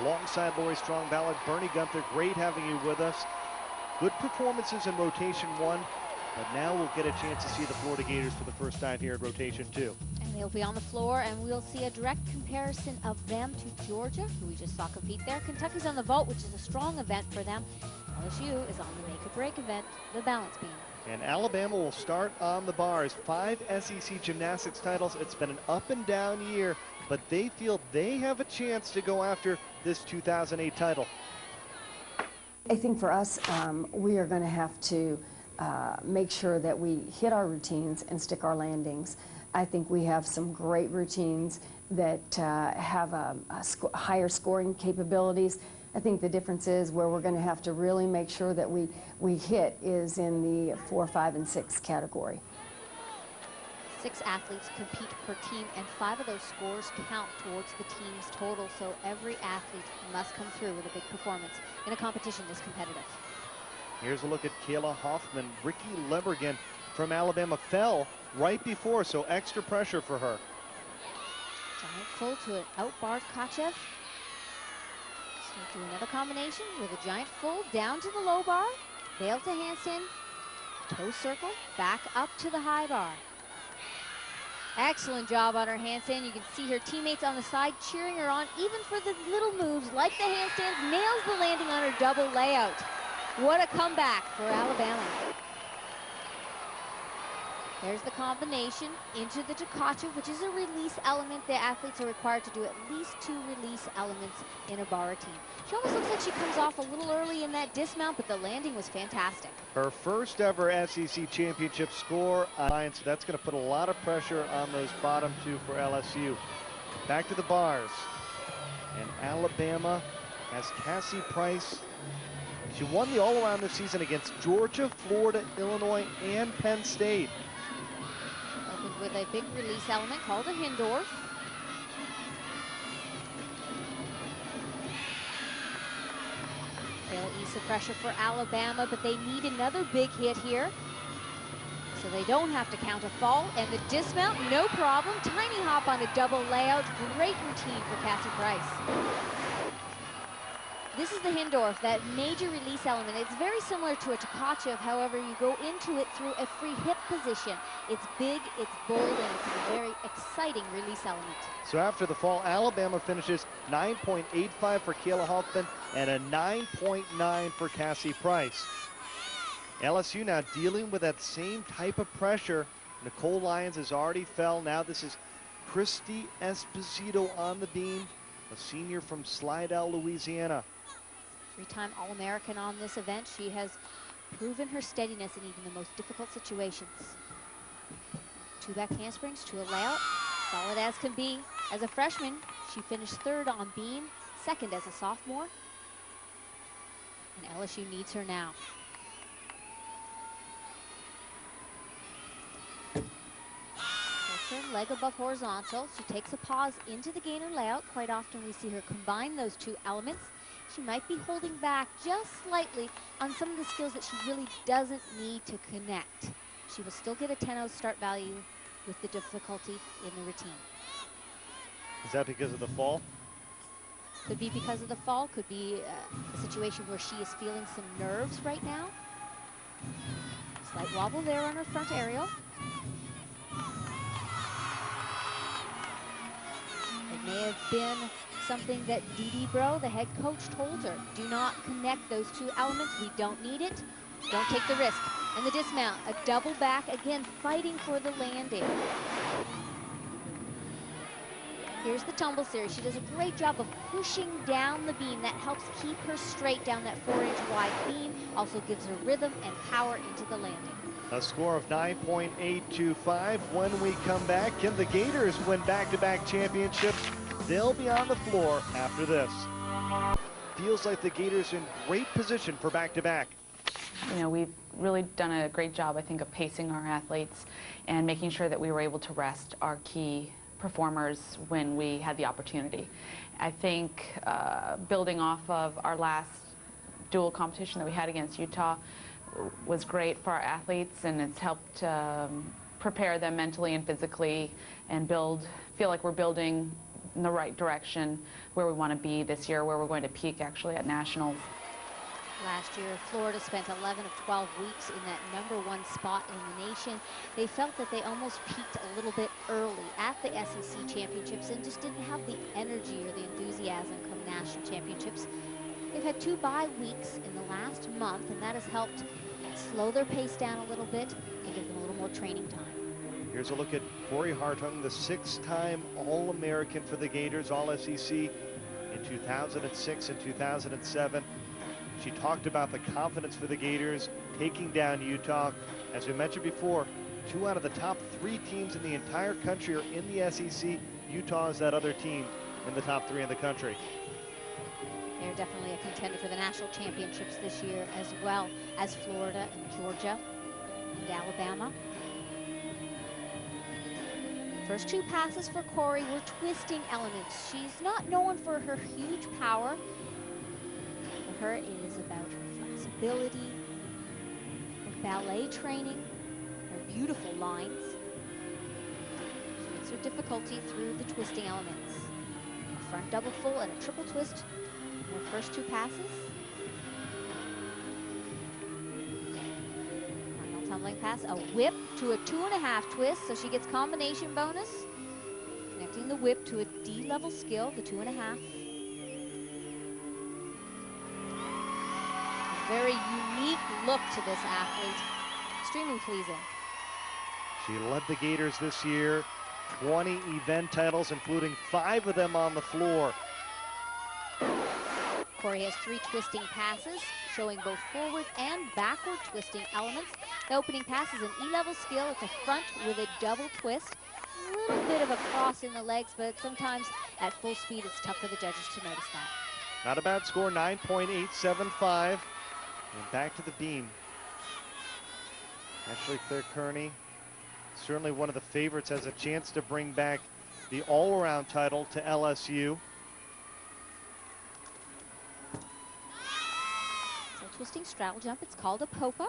alongside Lori Strong-Ballard, Bernie Gunther. Great having you with us. Good performances in rotation 1, but now we'll get a chance to see the Florida Gators for the first time here in rotation 2. And they'll be on the floor, and we'll see a direct comparison of them to Georgia, who we just saw compete there. Kentucky's on the vault, which is a strong event for them. LSU is on the make-or-break event, the balance beam. And Alabama will start on the bars. 5 SEC gymnastics titles. It's been an up and down year, but they feel they have a chance to go after this 2008 title. I think for us, we are going to have to make sure that we hit our routines and stick our landings. I think we have some great routines that have higher scoring capabilities. I think the difference is where we're going to have to really make sure that we hit is in the 4, 5, and 6 category. 6 athletes compete per team, and 5 of those scores count towards the team's total, so every athlete must come through with a big performance in a competition this competitive. Here's a look at Kayla Hoffman. Ricky Lebergan from Alabama fell right before, so extra pressure for her. Giant full to an out-barred Kachev. So do another combination with a giant full down to the low bar, bail to handstand, toe circle, back up to the high bar. Excellent job on her handstand. You can see her teammates on the side cheering her on, even for the little moves like the handstands. Nails the landing on her double layout. What a comeback for Alabama. There's the combination into the Takacha, which is a release element. The athletes are required to do at least 2 release elements in a bar routine. She almost looks like she comes off a little early in that dismount, but the landing was fantastic. Her first ever SEC championship score, so that's going to put a lot of pressure on those bottom 2 for LSU. Back to the bars. And Alabama has Kassi Price. She won the all-around this season against Georgia, Florida, Illinois, and Penn State. Opened with a big release element called a Hindorf. They'll ease the pressure for Alabama, but they need another big hit here, so they don't have to count a fall. And the dismount, no problem. Tiny hop on a double layout. Great routine for Kassi Price. This is the Hindorf, that major release element. It's very similar to a Takachev, however, you go into it through a free hip position. It's big, it's bold, and it's a very exciting release element. So after the fall, Alabama finishes 9.85 for Kayla Hoffman and a 9.9 for Kassi Price. LSU now dealing with that same type of pressure. Nicole Lyons has already fell. Now this is Kristi Esposito on the beam, a senior from Slidell, Louisiana. 3-time All-American on this event. She has proven her steadiness in even the most difficult situations. 2 back handsprings to a layout, solid as can be. As a freshman, she finished 3rd on beam, 2nd as a sophomore. And LSU needs her now. Her leg above horizontal. She takes a pause into the gainer layout. Quite often we see her combine those 2 elements. She might be holding back just slightly on some of the skills that she really doesn't need to connect. She will still get a 10-0 start value with the difficulty in the routine. Is that because of the fall? Could be because of the fall. Could be a situation where she is feeling some nerves right now. Slight wobble there on her front aerial. It may have been something that Dee Bro, the head coach, told her. Do not connect those 2 elements. We don't need it. Don't take the risk. And the dismount, a double back, again, fighting for the landing. Here's the tumble series. She does a great job of pushing down the beam. That helps keep her straight down that 4-inch wide beam. Also gives her rhythm and power into the landing. A score of 9.825. When we come back, can the Gators win back-to-back championships? They'll be on the floor after this. Feels like the Gators in great position for back-to-back. You know, we've really done a great job, I think, of pacing our athletes and making sure that we were able to rest our key performers when we had the opportunity. I think building off of our last dual competition that we had against Utah was great for our athletes, and it's helped prepare them mentally and physically and feel like we're building in the right direction where we want to be this year, where we're going to peak actually at nationals. Last year, Florida spent 11 of 12 weeks in that #1 spot in the nation. They felt that they almost peaked a little bit early at the SEC championships and just didn't have the energy or the enthusiasm come national championships. They've had 2 bye weeks in the last month, and that has helped slow their pace down a little bit and give them a little more training time. Here's a look at Corey Hartung, the 6-time All-American for the Gators, All-SEC in 2006 and 2007. She talked about the confidence for the Gators taking down Utah. As we mentioned before, 2 out of the top 3 teams in the entire country are in the SEC. Utah is that other team in the top 3 in the country. They're definitely a contender for the national championships this year, as well as Florida and Georgia and Alabama. First 2 passes for Corey were twisting elements. She's not known for her huge power. For her, it is about her flexibility, her ballet training, her beautiful lines. She makes her difficulty through the twisting elements. A front double full and a triple twist in her first 2 passes. Final tumbling pass, a whip to a 2.5 twist, so she gets combination bonus. Connecting the whip to a D-level skill, the 2.5. Very unique look to this athlete. Extremely pleasing. She led the Gators this year, 20 event titles, including 5 of them on the floor. Corey has 3 twisting passes, showing both forward and backward twisting elements. The opening pass is an E-level skill. It's a front with a double twist. A little bit of a cross in the legs, but sometimes at full speed, it's tough for the judges to notice that. Not a bad score, 9.875. And back to the beam. Ashleigh Clare-Kearney, certainly one of the favorites, has a chance to bring back the all-around title to LSU. So twisting straddle jump, it's called a popa.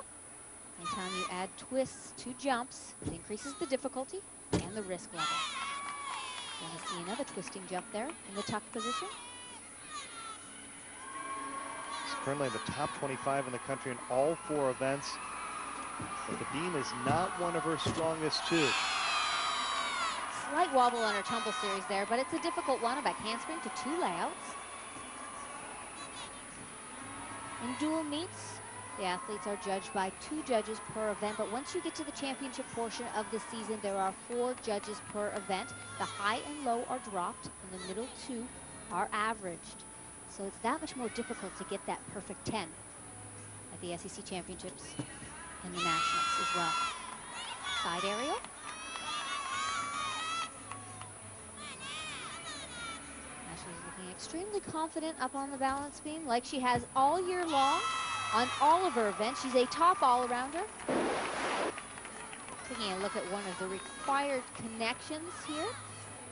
Anytime you add twists to jumps, it increases the difficulty and the risk level. You're going to see another twisting jump there in the tuck position. Currently in the top 25 in the country in all 4 events. But the beam is not one of her strongest 2. Slight wobble on her tumble series there, but it's a difficult one. A back handspring to 2 layouts. In dual meets, the athletes are judged by 2 judges per event, but once you get to the championship portion of the season, there are 4 judges per event. The high and low are dropped, and the middle 2 are averaged. So it's that much more difficult to get that perfect 10 at the SEC championships and the nationals as well. Side aerial. Ashleigh's looking extremely confident up on the balance beam, like she has all year long on all of her events. She's a top all-arounder. Taking a look at one of the required connections here.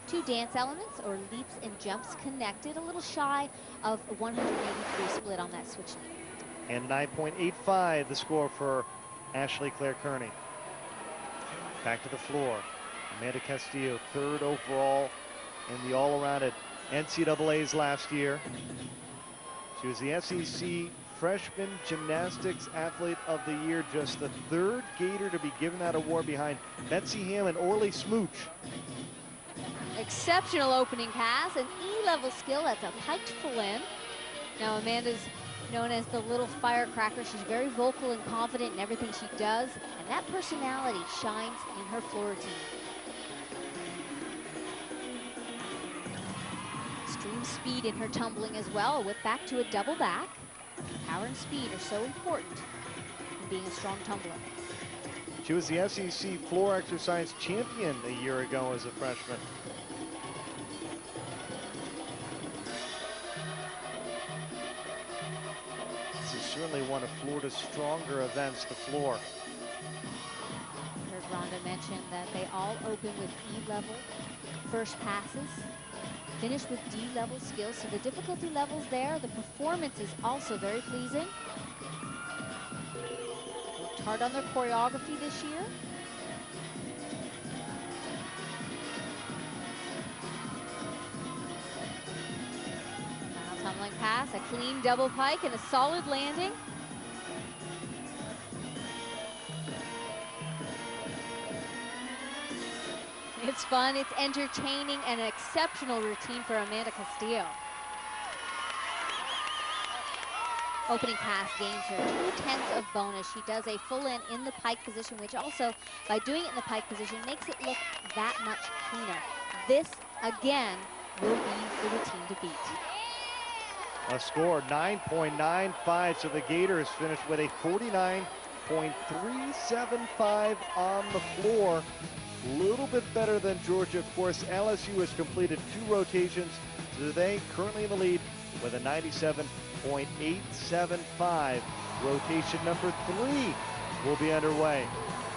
2 dance elements, or leaps and jumps, connected. A little shy of a 183 split on that switch leap. And 9.85 the score for Ashleigh Clare-Kearney. Back to the floor. Amanda Castillo, 3rd overall in the all-around at NCAA's last year. She was the SEC Freshman Gymnastics Athlete of the Year, just the 3rd Gator to be given that award behind Betsy Ham and Orly Smooch. Exceptional opening pass, an E-level skill. That's a piked full in. Now Amanda's known as the little firecracker. She's very vocal and confident in everything she does, and that personality shines in her floor routine. Extreme speed in her tumbling as well. A whip back to a double back. Power and speed are so important in being a strong tumbler. She was the SEC floor exercise champion a year ago as a freshman. This is certainly one of Florida's stronger events, the floor. Heard Rhonda mention that they all open with E-level first passes, finish with D-level skills. So the difficulty levels there, the performance is also very pleasing. Worked hard on their choreography this year. Traveling pass, a clean double pike, and a solid landing. It's fun, it's entertaining, and an exceptional routine for Amanda Castillo. Opening pass gains her 2/10 of bonus. She does a full in the pike position, which also, by doing it in the pike position, makes it look that much cleaner. This, again, will be the routine to beat. A score 9.95, so the Gators finished with a 49.375 on the floor. A little bit better than Georgia, of course. LSU has completed 2 rotations, so they currently in the lead with a 97.875. Rotation number 3 will be underway.